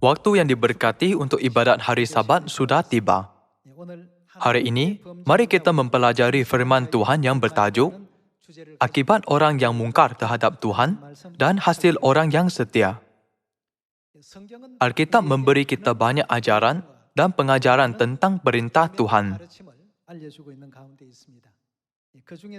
Waktu yang diberkati untuk ibadat hari Sabat sudah tiba. Hari ini, mari kita mempelajari firman Tuhan yang bertajuk Akibat orang yang mungkar terhadap Tuhan dan hasil orang yang setia. Alkitab memberi kita banyak ajaran dan pengajaran tentang perintah Tuhan.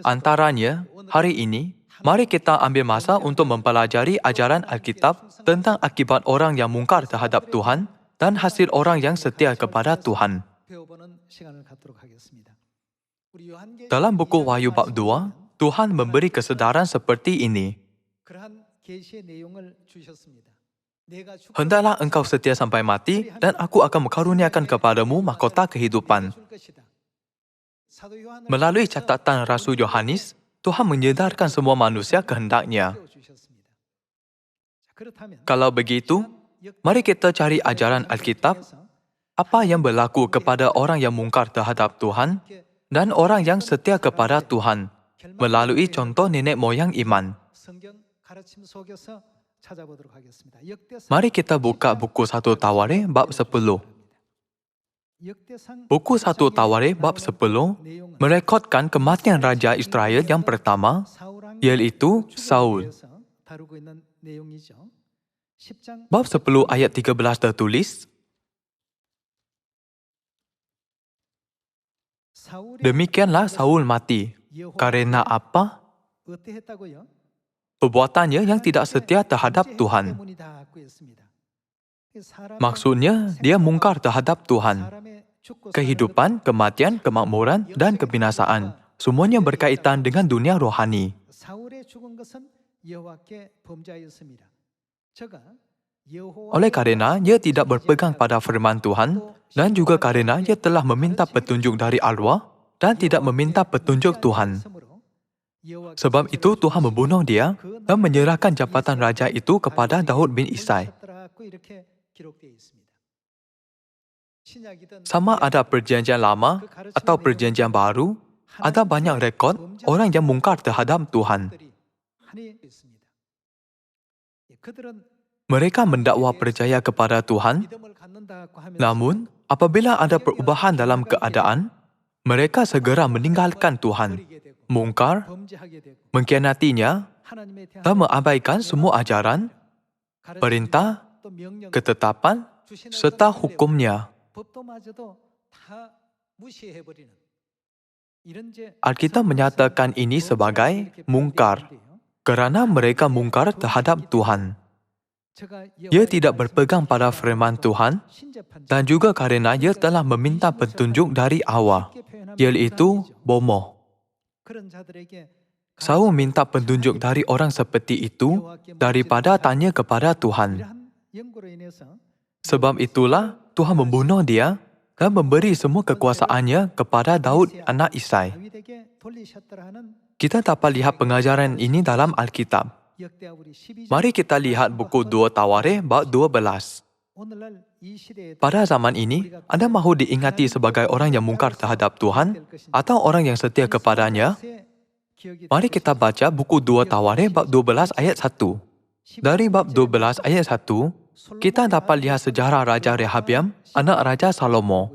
Antaranya, hari ini, mari kita ambil masa untuk mempelajari ajaran Alkitab tentang akibat orang yang mungkar terhadap Tuhan dan hasil orang yang setia kepada Tuhan. Dalam buku Wahyu bab 2, Tuhan memberi kesedaran seperti ini. Hendaklah engkau setia sampai mati, dan aku akan mengaruniakan kepadamu mahkota kehidupan. Melalui catatan Rasul Yohanes, Tuhan menyedarkan semua manusia kehendaknya. Kalau begitu, mari kita cari ajaran Alkitab, apa yang berlaku kepada orang yang mungkar terhadap Tuhan dan orang yang setia kepada Tuhan, melalui contoh nenek moyang iman. Mari kita buka buku 1 Tawarikh bab 10. Buku 1 Tawarikh bab 10 merekodkan kematian Raja Israel yang pertama, yaitu Saul. Bab 10 ayat 13 tertulis, demikianlah Saul mati. Karena apa? Perbuatannya yang tidak setia terhadap Tuhan. Maksudnya, dia mungkar terhadap Tuhan. Kehidupan, kematian, kemakmuran, dan kebinasaan, semuanya berkaitan dengan dunia rohani. Oleh karena ia tidak berpegang pada firman Tuhan, dan juga karena ia telah meminta petunjuk dari arwah, dan tidak meminta petunjuk Tuhan. Sebab itu Tuhan membunuh dia dan menyerahkan jabatan raja itu kepada Daud bin Isai. Sama ada perjanjian lama atau perjanjian baru, ada banyak rekod orang yang mungkar terhadap Tuhan. Mereka mendakwa percaya kepada Tuhan, namun apabila ada perubahan dalam keadaan, mereka segera meninggalkan Tuhan, mungkar, mengkhianatinya, dan mengabaikan semua ajaran, perintah, ketetapan, serta hukumnya. Alkitab menyatakan ini sebagai mungkar, kerana mereka mungkar terhadap Tuhan. Ia tidak berpegang pada firman Tuhan, dan juga kerana ia telah meminta petunjuk dari Allah, iaitu bomoh. Saul minta petunjuk dari orang seperti itu daripada tanya kepada Tuhan. Sebab itulah Tuhan membunuh dia dan memberi semua kekuasaannya kepada Daud anak Isai. Kita dapat lihat pengajaran ini dalam Alkitab. Mari kita lihat buku 2 Tawarikh bab 12. Pada zaman ini, Anda mahu diingati sebagai orang yang mungkar terhadap Tuhan atau orang yang setia kepadanya? Mari kita baca buku 2 Tawarikh bab 12 ayat 1. Dari bab 12 ayat 1, kita dapat lihat sejarah Raja Rehabiam, anak Raja Salomo.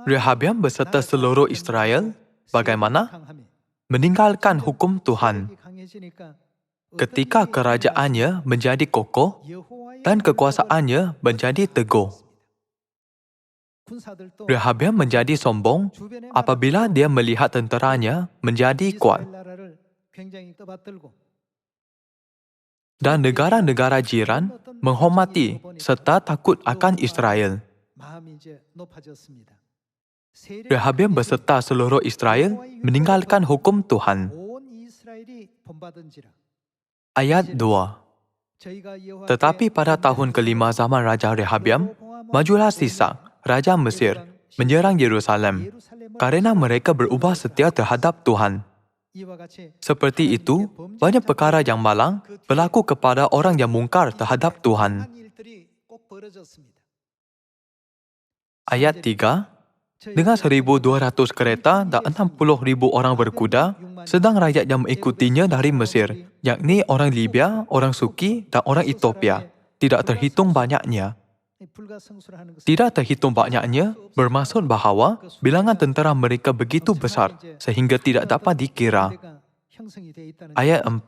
Rehabiam beserta seluruh Israel, bagaimana? Meninggalkan hukum Tuhan. Ketika kerajaannya menjadi kokoh dan kekuasaannya menjadi teguh. Rehabiam menjadi sombong apabila dia melihat tenteranya menjadi kuat. Dan negara-negara jiran menghormati serta takut akan Israel. Rehabiam beserta seluruh Israel meninggalkan hukum Tuhan. Ayat 2. Tetapi pada tahun kelima zaman Raja Rehabiam, majulah Sisak, Raja Mesir, menyerang Yerusalem, kerana mereka berubah setia terhadap Tuhan. Seperti itu, banyak perkara yang malang berlaku kepada orang yang mungkar terhadap Tuhan. Ayat 3. Dengan 1,200 kereta dan 60,000 orang berkuda, sedang rakyat yang mengikutinya dari Mesir, yakni orang Libya, orang Suki dan orang Ethiopia, tidak terhitung banyaknya. Tidak terhitung banyaknya bermaksud bahawa bilangan tentera mereka begitu besar sehingga tidak dapat dikira. Ayat 4.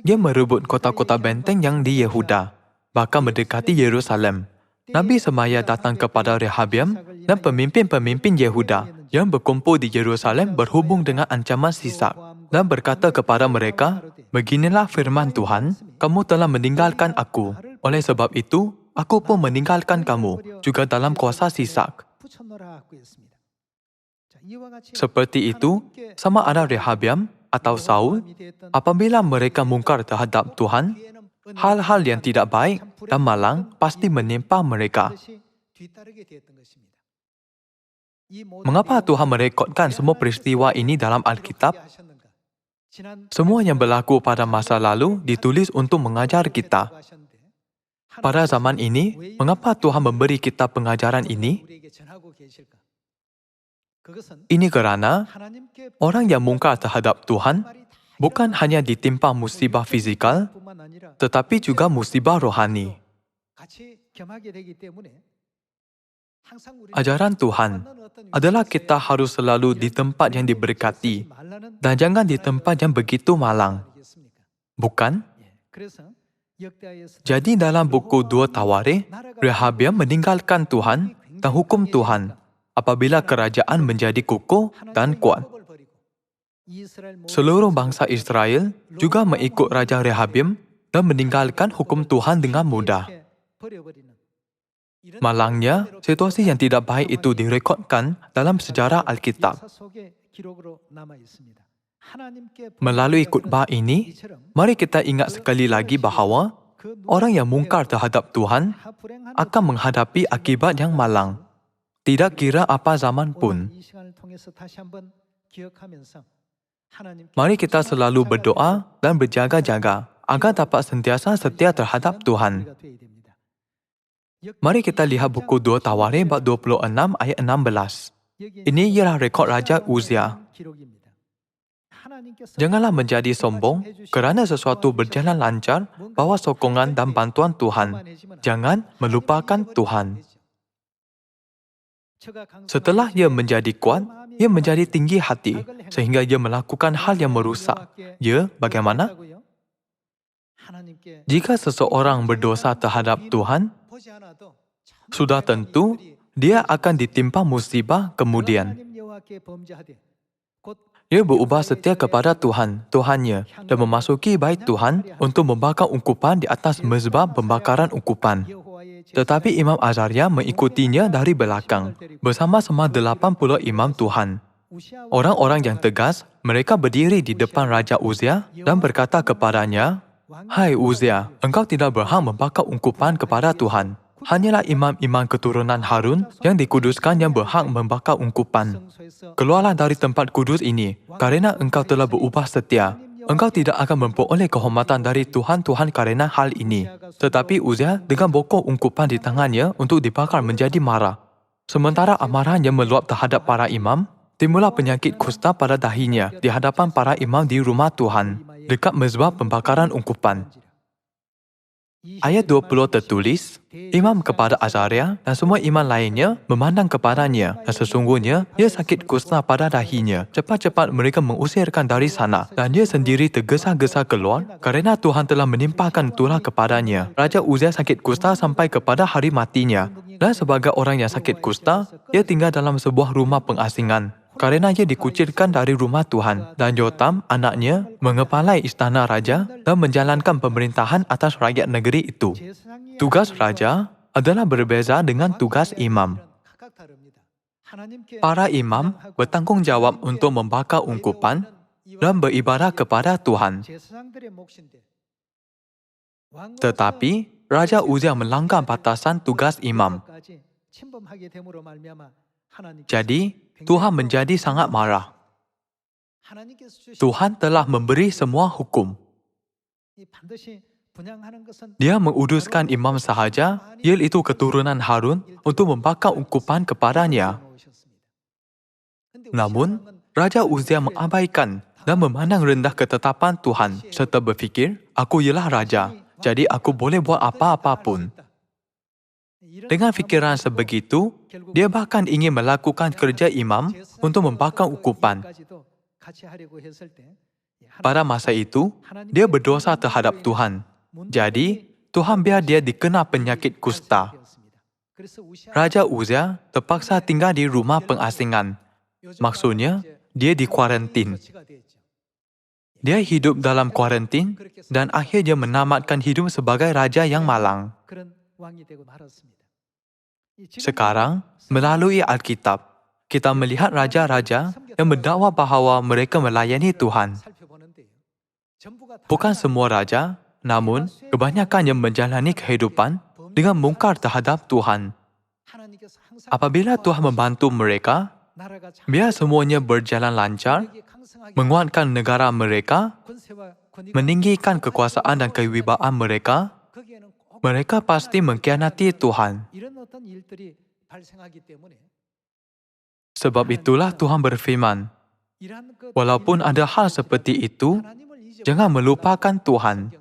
Dia merebut kota-kota benteng yang di Yehuda, bahkan mendekati Yerusalem. Nabi semaya datang kepada Rehabiam dan pemimpin-pemimpin Yehuda yang berkumpul di Yerusalem berhubung dengan ancaman Sisak dan berkata kepada mereka, "Beginilah firman Tuhan, kamu telah meninggalkan aku. Oleh sebab itu, aku pun meninggalkan kamu, juga dalam kuasa Sisak." Seperti itu, sama ada Rehabiam atau Saul, apabila mereka mungkar terhadap Tuhan, hal-hal yang tidak baik dan malang pasti menimpa mereka. Mengapa Tuhan merekodkan semua peristiwa ini dalam Alkitab? Semua yang berlaku pada masa lalu ditulis untuk mengajar kita. Pada zaman ini, mengapa Tuhan memberi kita pengajaran ini? Ini kerana orang yang mungkar terhadap Tuhan bukan hanya ditimpa musibah fizikal, tetapi juga musibah rohani. Ajaran Tuhan adalah kita harus selalu di tempat yang diberkati dan jangan di tempat yang begitu malang. Bukan? Jadi dalam buku 2 Tawarikh, Rehabiam meninggalkan Tuhan dan hukum Tuhan apabila kerajaan menjadi kukuh dan kuat. Seluruh bangsa Israel juga mengikut Raja Rehabiam dan meninggalkan hukum Tuhan dengan mudah. Malangnya, situasi yang tidak baik itu direkodkan dalam sejarah Alkitab. Melalui khutbah ini, mari kita ingat sekali lagi bahawa orang yang mungkar terhadap Tuhan akan menghadapi akibat yang malang. Tidak kira apa zaman pun. Mari kita selalu berdoa dan berjaga-jaga agar dapat sentiasa setia terhadap Tuhan. Mari kita lihat buku 2 Tawarikh bab 26 ayat 16. Ini ialah rekod Raja Uzia. Janganlah menjadi sombong kerana sesuatu berjalan lancar bawah sokongan dan bantuan Tuhan. Jangan melupakan Tuhan. Setelah ia menjadi kuat, ia menjadi tinggi hati sehingga ia melakukan hal yang merusak. Ia bagaimana? Jika seseorang berdosa terhadap Tuhan, sudah tentu dia akan ditimpa musibah kemudian. Ia berubah setia kepada Tuhan, Tuhannya, dan memasuki bait Tuhan untuk membakar ungkupan di atas mezbah pembakaran ungkupan. Tetapi Imam Azaria mengikutinya dari belakang, bersama-sama 80 imam Tuhan. Orang-orang yang tegas, mereka berdiri di depan Raja Uzia dan berkata kepadanya, "Hai Uzia, engkau tidak berhak membakar ungkupan kepada Tuhan. Hanyalah imam-imam keturunan Harun yang dikuduskan yang berhak membakar ungkupan. Keluarlah dari tempat kudus ini, kerana engkau telah berubah setia. Engkau tidak akan memperoleh kehormatan dari Tuhan-Tuhan kerana hal ini." Tetapi Uzia dengan bokok ungkupan di tangannya untuk dibakar menjadi marah. Sementara amarahnya meluap terhadap para imam, timbullah penyakit kusta pada dahinya di hadapan para imam di rumah Tuhan, dekat mezbah pembakaran ungkupan. Ayat 20 tertulis, imam kepada Azaria dan semua imam lainnya memandang kepadanya dan sesungguhnya ia sakit kusta pada dahinya. Cepat-cepat mereka mengusirkan dari sana dan dia sendiri tergesa-gesa keluar kerana Tuhan telah menimpakan tulah kepadanya. Raja Uzia sakit kusta sampai kepada hari matinya dan sebagai orang yang sakit kusta, ia tinggal dalam sebuah rumah pengasingan. Kerana ia dikucilkan dari rumah Tuhan dan Yotam, anaknya, mengepalai istana raja dan menjalankan pemerintahan atas rakyat negeri itu. Tugas raja adalah berbeza dengan tugas imam. Para imam bertanggungjawab untuk membakar ungkupan dan beribadah kepada Tuhan. Tetapi, Raja Uzia melanggar batasan tugas imam. Jadi, Tuhan menjadi sangat marah. Tuhan telah memberi semua hukum. Dia menguduskan imam sahaja, iaitu keturunan Harun, untuk membakar ungkupan kepadanya. Namun, Raja Uzia mengabaikan dan memandang rendah ketetapan Tuhan serta berfikir, "Aku ialah raja. jadi aku boleh buat apa-apa pun. Dengan fikiran sebegitu, dia bahkan ingin melakukan kerja imam untuk membakar ukupan. Pada masa itu, dia berdosa terhadap Tuhan. Jadi, Tuhan biar dia dikena penyakit kusta. Raja Uzia terpaksa tinggal di rumah pengasingan. Maksudnya, dia di kuarantin. Dia hidup dalam kuarantin dan akhirnya menamatkan hidup sebagai raja yang malang. Sekarang, melalui Alkitab, kita melihat raja-raja yang mendakwa bahawa mereka melayani Tuhan. Bukan semua raja, namun kebanyakan yang menjalani kehidupan dengan mungkar terhadap Tuhan. Apabila Tuhan membantu mereka, biar semuanya berjalan lancar, menguatkan negara mereka, meninggikan kekuasaan dan kewibawaan mereka, mereka pasti mengkhianati Tuhan. Sebab itulah Tuhan berfirman, walaupun ada hal seperti itu, jangan melupakan Tuhan.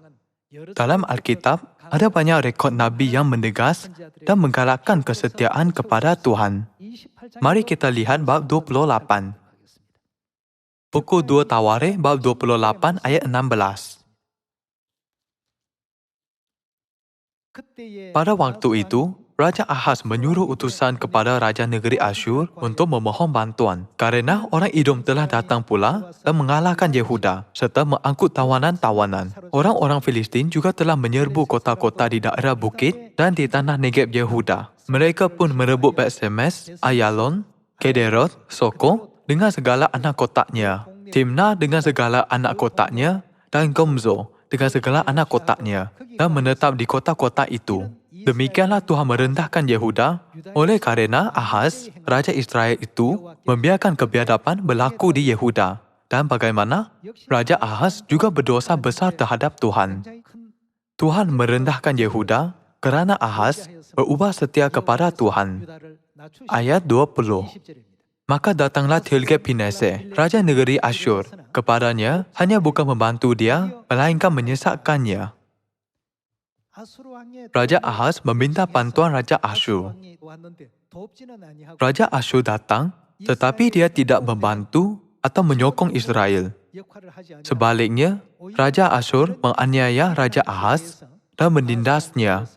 Dalam Alkitab, ada banyak rekod Nabi yang menegas dan menggalakkan kesetiaan kepada Tuhan. Mari kita lihat bab 28. Buku 2 Tawarikh bab 28 ayat 16. Pada waktu itu, Raja Ahaz menyuruh utusan kepada Raja Negeri Asyur untuk memohon bantuan kerana orang Edom telah datang pula dan mengalahkan Yehuda serta mengangkut tawanan-tawanan. Orang-orang Filistin juga telah menyerbu kota-kota di daerah bukit dan di tanah Negeb Yehuda. Mereka pun merebut Bet-Semes, Ayalon, Kederoth, Soko dengan segala anak kotaknya, Timnah dengan segala anak kotaknya, dan Gomzo dengan segala anak kotaknya, dan menetap di kota-kota itu. Demikianlah Tuhan merendahkan Yehuda oleh kerana Ahaz, Raja Israel itu, membiarkan kebiadaban berlaku di Yehuda. Dan bagaimana? Raja Ahaz juga berdosa besar terhadap Tuhan. Tuhan merendahkan Yehuda kerana Ahaz berubah setia kepada Tuhan. Ayat 20. Maka datanglah Tilgat-Pilneser, Raja Negeri Asyur, kepadanya hanya bukan membantu dia, melainkan menyesatkannya. Raja Ahaz meminta bantuan Raja Asyur. Raja Asyur datang, tetapi dia tidak membantu atau menyokong Israel. Sebaliknya, Raja Asyur menganiaya Raja Ahaz dan menindasnya.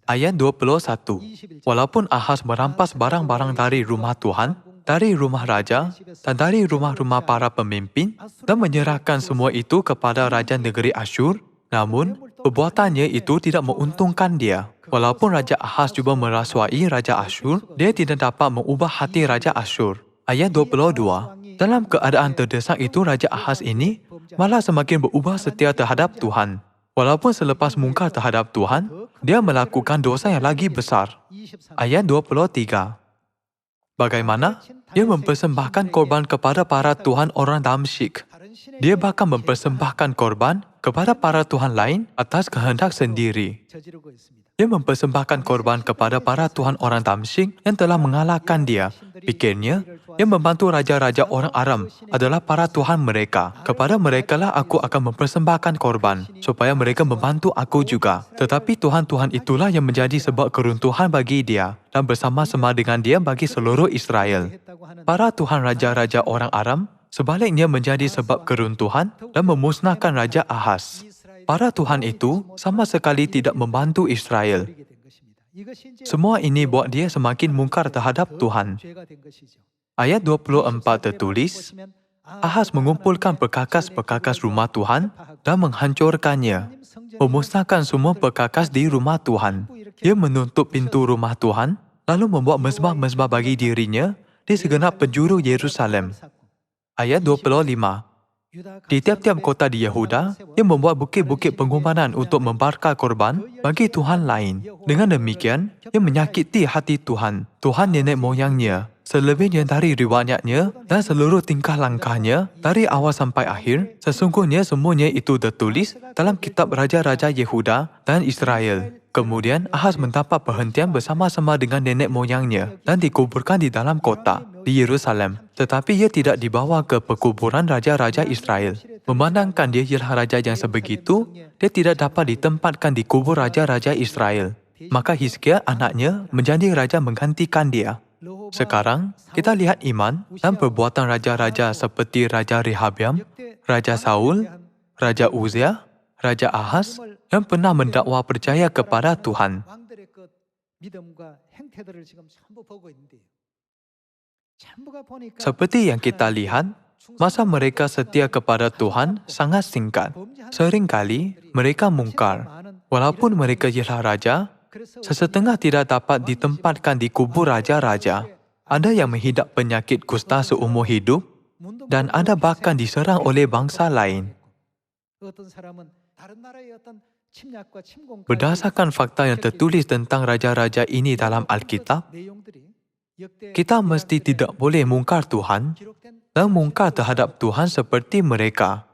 Ayat 21. Walaupun Ahaz merampas barang-barang dari rumah Tuhan, dari rumah raja, dan dari rumah-rumah para pemimpin, dan menyerahkan semua itu kepada Raja Negeri Asyur, namun, perbuatannya itu tidak menguntungkan dia. Walaupun Raja Ahaz cuba merasuai Raja Asyur, dia tidak dapat mengubah hati Raja Asyur. Ayat 22. Dalam keadaan terdesak itu, Raja Ahaz ini malah semakin berubah setia terhadap Tuhan. Walaupun selepas mungkar terhadap Tuhan, dia melakukan dosa yang lagi besar. Ayat 23. Bagaimana? Dia mempersembahkan korban kepada para tuhan orang Damsyik. Dia bahkan mempersembahkan korban kepada para tuhan lain atas kehendak sendiri. Dia mempersembahkan korban kepada para tuhan orang Damsyik yang telah mengalahkan dia. Pikirnya, dia membantu raja-raja orang Aram adalah para tuhan mereka. Kepada merekalah aku akan mempersembahkan korban, supaya mereka membantu aku juga. Tetapi tuhan-tuhan itulah yang menjadi sebab keruntuhan bagi dia, dan bersama-sama dengan dia bagi seluruh Israel. Para tuhan raja-raja orang Aram sebaliknya menjadi sebab keruntuhan dan memusnahkan Raja Ahaz. Para tuhan itu sama sekali tidak membantu Israel. Semua ini buat dia semakin mungkar terhadap Tuhan. Ayat 24 tertulis, Ahaz mengumpulkan perkakas-perkakas rumah Tuhan dan menghancurkannya, memusnahkan semua perkakas di rumah Tuhan. Dia menutup pintu rumah Tuhan, lalu membuat mezbah-mezbah bagi dirinya di segenap penjuru Yerusalem. Ayat 25. Di tiap-tiap kota di Yehuda, dia membuat bukit-bukit pengorbanan untuk membakar korban bagi Tuhan lain. Dengan demikian, dia menyakiti hati Tuhan, Tuhan nenek moyangnya. Selebihnya dari riwayatnya dan seluruh tingkah langkahnya dari awal sampai akhir, sesungguhnya semuanya itu tertulis dalam kitab Raja-Raja Yehuda dan Israel. Kemudian Ahaz mendapat perhentian bersama-sama dengan nenek moyangnya dan dikuburkan di dalam kota di Yerusalem. Tetapi ia tidak dibawa ke perkuburan raja-raja Israel. Memandangkan dia ialah raja yang sebegitu, dia tidak dapat ditempatkan di kubur raja-raja Israel. Maka Hizkia anaknya menjadi raja menggantikan dia. Sekarang, kita lihat iman dan perbuatan raja-raja seperti Raja Rehabiam, Raja Saul, Raja Uzia, Raja Ahaz yang pernah mendakwa percaya kepada Tuhan. Seperti yang kita lihat, masa mereka setia kepada Tuhan sangat singkat. Seringkali mereka mungkar. Walaupun mereka ialah raja, sesetengah tidak dapat ditempatkan di kubur raja-raja. Ada yang menghidap penyakit kusta seumur hidup dan ada bahkan diserang oleh bangsa lain. Berdasarkan fakta yang tertulis tentang raja-raja ini dalam Alkitab, kita mesti tidak boleh mungkar Tuhan dan mungkar terhadap Tuhan seperti mereka.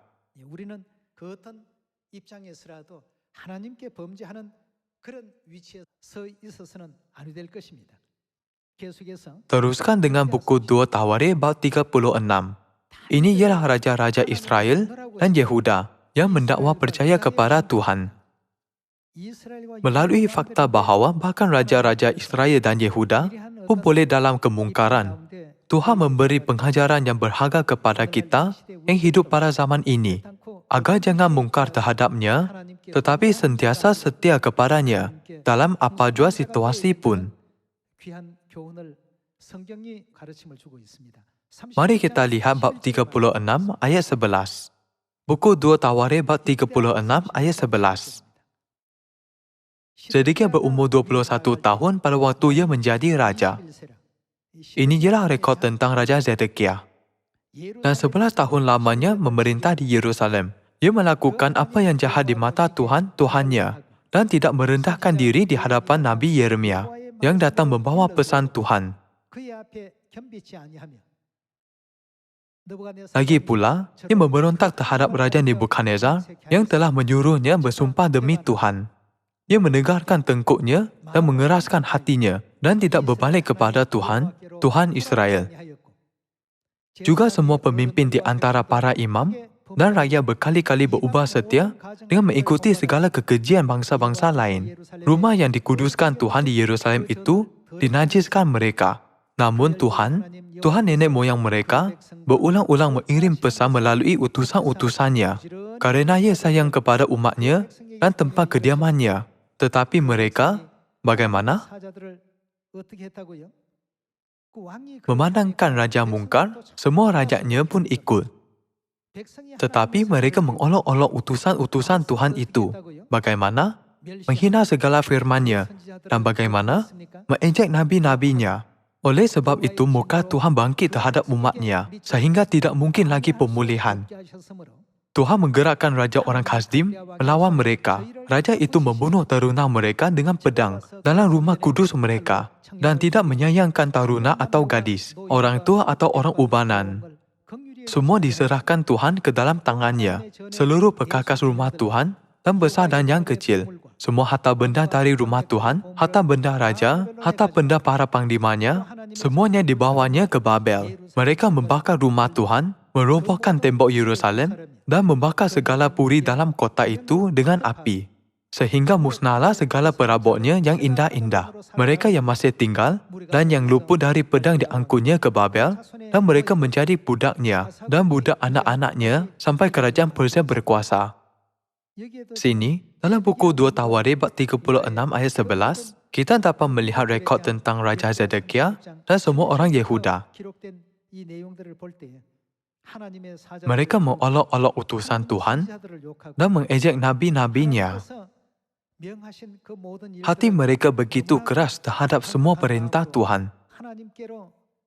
Teruskan dengan buku 2 Tawarikh bab 36. Ini ialah raja-raja Israel dan Yehuda yang mendakwa percaya kepada Tuhan. Melalui fakta bahawa bahkan raja-raja Israel dan Yehuda pun boleh dalam kemungkaran, Tuhan memberi pengajaran yang berharga kepada kita yang hidup pada zaman ini, agar jangan mungkar terhadapnya, tetapi sentiasa setia kepadanya dalam apa jua situasi pun. Mari kita lihat bab 36 ayat 11. Buku 2 Tawarikh bab 36 ayat 11. Zedekia berumur 21 tahun pada waktu ia menjadi raja. Ini ialah rekod tentang Raja Zedekia. Dan 11 tahun lamanya memerintah di Yerusalem. Ia melakukan apa yang jahat di mata Tuhan, Tuhannya, dan tidak merendahkan diri di hadapan Nabi Yeremia yang datang membawa pesan Tuhan. Lagi pula, ia memberontak terhadap Raja Nebukadnezar yang telah menyuruhnya bersumpah demi Tuhan. Ia menegarkan tengkuknya dan mengeraskan hatinya dan tidak berbalik kepada Tuhan, Tuhan Israel. Juga semua pemimpin di antara para imam dan rakyat berkali-kali berubah setia dengan mengikuti segala kekejian bangsa-bangsa lain. Rumah yang dikuduskan Tuhan di Yerusalem itu dinajiskan mereka. Namun Tuhan nenek moyang mereka, berulang-ulang mengirim pesan melalui utusan-utusannya kerana ia sayang kepada umatnya dan tempat kediamannya. Tetapi mereka, bagaimana? Memandangkan raja mungkar, semua rakyatnya pun ikut. Tetapi mereka mengolok-olok utusan-utusan Tuhan itu. Bagaimana? Menghina segala firman-Nya. Dan bagaimana? Mengejek nabi-nabinya. Oleh sebab itu, murka Tuhan bangkit terhadap umat-Nya, sehingga tidak mungkin lagi pemulihan. Tuhan menggerakkan Raja orang Kasdim melawan mereka. Raja itu membunuh taruna mereka dengan pedang dalam rumah kudus mereka dan tidak menyayangkan taruna atau gadis, orang tua atau orang ubanan. Semua diserahkan Tuhan ke dalam tangannya. Seluruh perkakas rumah Tuhan, dan besar dan yang kecil, semua harta benda dari rumah Tuhan, harta benda raja, harta benda para panglimanya, semuanya dibawanya ke Babel. Mereka membakar rumah Tuhan, merobohkan tembok Yerusalem, dan membakar segala puri dalam kota itu dengan api. Sehingga musnahlah segala perabotnya yang indah-indah. Mereka yang masih tinggal dan yang luput dari pedang diangkutnya ke Babel, dan mereka menjadi budaknya dan budak anak-anaknya sampai kerajaan Persia berkuasa. Sini, dalam buku 2 Tawarikh bab 36 ayat 11, kita dapat melihat rekod tentang Raja Zedekia dan semua orang Yehuda. Mereka mengolok-olok utusan Tuhan dan mengejek nabi-nabinya. Hati mereka begitu keras terhadap semua perintah Tuhan.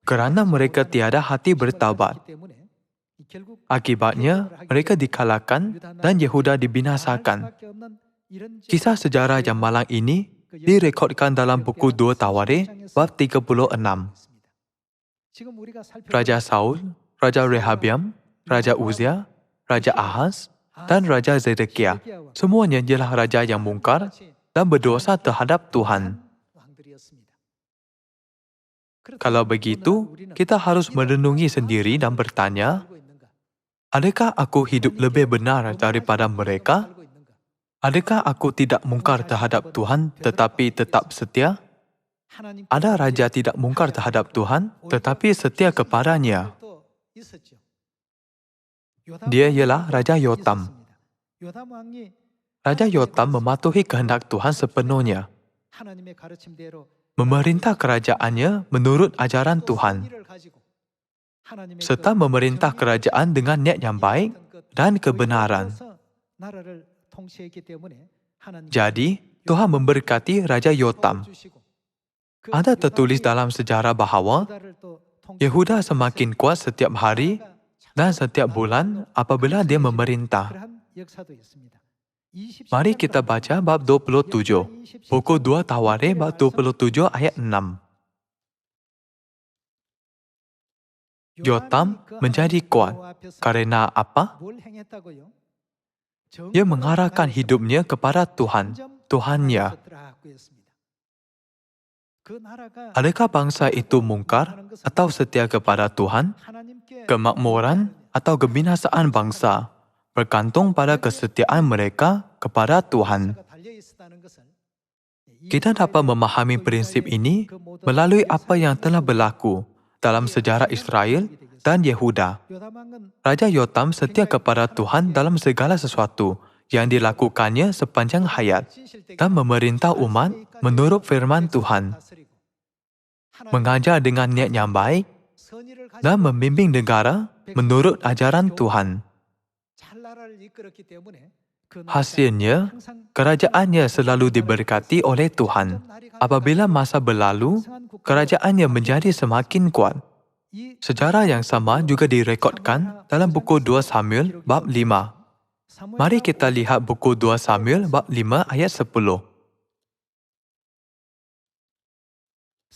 Kerana mereka tiada hati bertaubat. Akibatnya, mereka dikalahkan dan Yehuda dibinasakan. Kisah sejarah yang malang ini direkodkan dalam buku 2 Tawarikh bab 36. Raja Saul, Raja Rehabiam, Raja Uzia, Raja Ahaz, dan Raja Zedekia, semuanya ialah raja yang mungkar dan berdosa terhadap Tuhan. Kalau begitu, kita harus merenungi sendiri dan bertanya, Adakah aku hidup lebih benar daripada mereka? Adakah aku tidak mungkar terhadap Tuhan tetapi tetap setia? Ada raja tidak mungkar terhadap Tuhan tetapi setia kepadanya. Dia ialah Raja Yotam. Raja Yotam mematuhi kehendak Tuhan sepenuhnya, memerintah kerajaannya menurut ajaran Tuhan, serta memerintah kerajaan dengan niat yang baik dan kebenaran. Jadi, Tuhan memberkati Raja Yotam. Ada tertulis dalam sejarah bahawa Yehuda semakin kuat setiap hari dan setiap bulan apabila dia memerintah. Mari kita baca bab 27. Buku 2 Tawarikh bab 27 ayat 6. Yotam menjadi kuat. Karena apa? Dia mengarahkan hidupnya kepada Tuhan, Tuhannya. Adakah bangsa itu mungkar atau setia kepada Tuhan? Kemakmuran atau kebinasaan bangsa bergantung pada kesetiaan mereka kepada Tuhan. Kita dapat memahami prinsip ini melalui apa yang telah berlaku dalam sejarah Israel dan Yehuda. Raja Yotam setia kepada Tuhan dalam segala sesuatu yang dilakukannya sepanjang hayat dan memerintah umat menurut firman Tuhan, mengajar dengan niat yang baik, dan membimbing negara menurut ajaran Tuhan. Hasilnya, kerajaannya selalu diberkati oleh Tuhan. Apabila masa berlalu, kerajaannya menjadi semakin kuat. Sejarah yang sama juga direkodkan dalam buku 2 Samuel bab 5. Mari kita lihat buku 2 Samuel bab 5 ayat 10.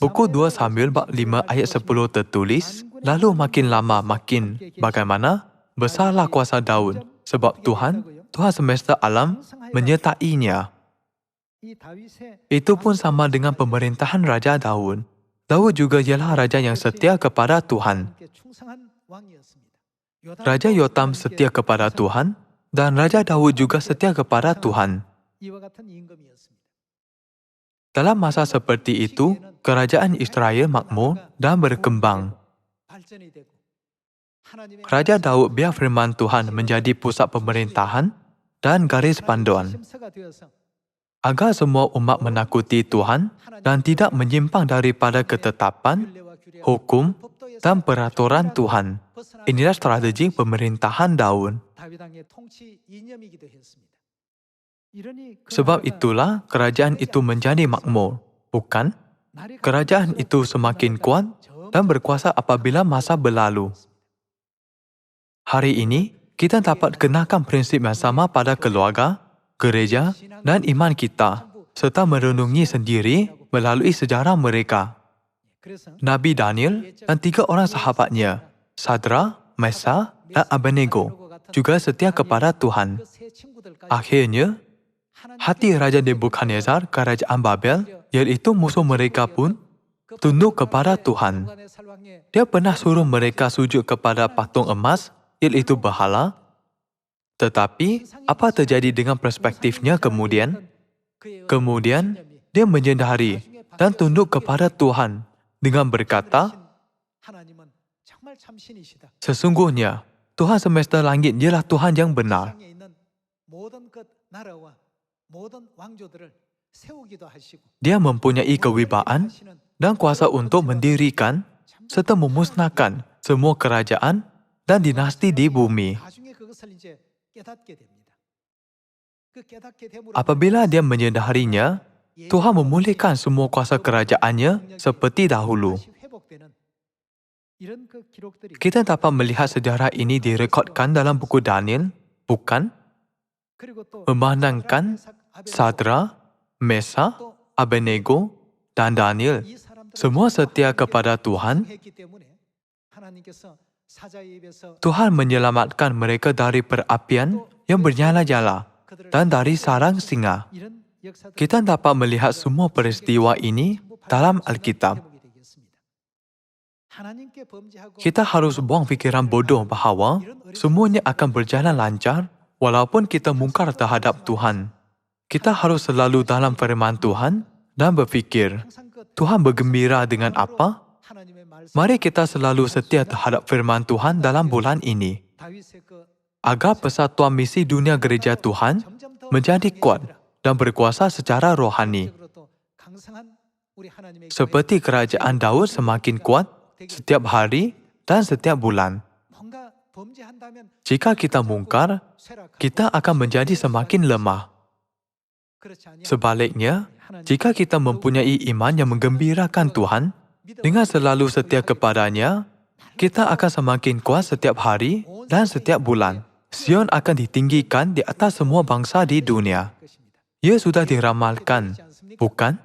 Buku 2 Samuel bab 5 ayat 10 tertulis, lalu makin lama makin bagaimana? Besarlah kuasa Daud, sebab Tuhan semesta alam menyertainya. Itu pun sama dengan pemerintahan Raja Daud. Daud juga ialah raja yang setia kepada Tuhan. Raja Yotam setia kepada Tuhan, dan Raja Daud juga setia kepada Tuhan. Dalam masa seperti itu, kerajaan Israel makmur dan berkembang. Raja Daud biar firman Tuhan menjadi pusat pemerintahan dan garis panduan, agar semua umat menakuti Tuhan dan tidak menyimpang daripada ketetapan, hukum, dan peraturan Tuhan. Inilah strategi pemerintahan Daud. Sebab itulah kerajaan itu menjadi makmur, bukan? Kerajaan itu semakin kuat dan berkuasa apabila masa berlalu. Hari ini, kita dapat kenakan prinsip yang sama pada keluarga, gereja, dan iman kita, serta merenungi sendiri melalui sejarah mereka. Nabi Daniel dan 3 orang sahabatnya, Sadra, Mesa, dan Abednego, juga setia kepada Tuhan. Akhirnya, hati Raja Nebukadnezar kerajaan Babel, iaitu musuh mereka pun, tunduk kepada Tuhan. Dia pernah suruh mereka sujud kepada patung emas, iaitu berhala. Tetapi, apa terjadi dengan perspektifnya kemudian? Kemudian, dia menyedari dan tunduk kepada Tuhan dengan berkata, sesungguhnya, Tuhan semesta langit ialah Tuhan yang benar. Dia mempunyai kewibaan dan kuasa untuk mendirikan serta memusnahkan semua kerajaan dan dinasti di bumi. Apabila dia menyedarinya, Tuhan memulihkan semua kuasa kerajaannya seperti dahulu. Kita dapat melihat sejarah ini direkodkan dalam buku Daniel, bukan? Memandangkan Sadra, Mesa, Abednego, dan Daniel semua setia kepada Tuhan. Tuhan menyelamatkan mereka dari perapian yang bernyala-nyala dan dari sarang singa. Kita dapat melihat semua peristiwa ini dalam Alkitab. Kita harus buang fikiran bodoh bahawa semuanya akan berjalan lancar walaupun kita mungkar terhadap Tuhan. Kita harus selalu dalam firman Tuhan dan berfikir, Tuhan bergembira dengan apa? Mari kita selalu setia terhadap firman Tuhan dalam bulan ini, agar persatuan misi dunia gereja Tuhan menjadi kuat dan berkuasa secara rohani. Seperti kerajaan Daud semakin kuat setiap hari dan setiap bulan. Jika kita mungkar, kita akan menjadi semakin lemah. Sebaliknya, jika kita mempunyai iman yang menggembirakan Tuhan, dengan selalu setia kepadanya, kita akan semakin kuat setiap hari dan setiap bulan. Sion akan ditinggikan di atas semua bangsa di dunia. Ia sudah diramalkan, bukan?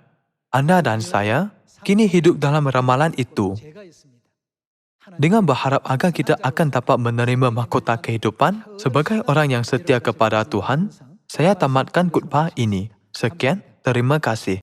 Anda dan saya kini hidup dalam ramalan itu. Dengan berharap agar kita akan dapat menerima mahkota kehidupan sebagai orang yang setia kepada Tuhan, saya tamatkan khutbah ini. Sekian, terima kasih.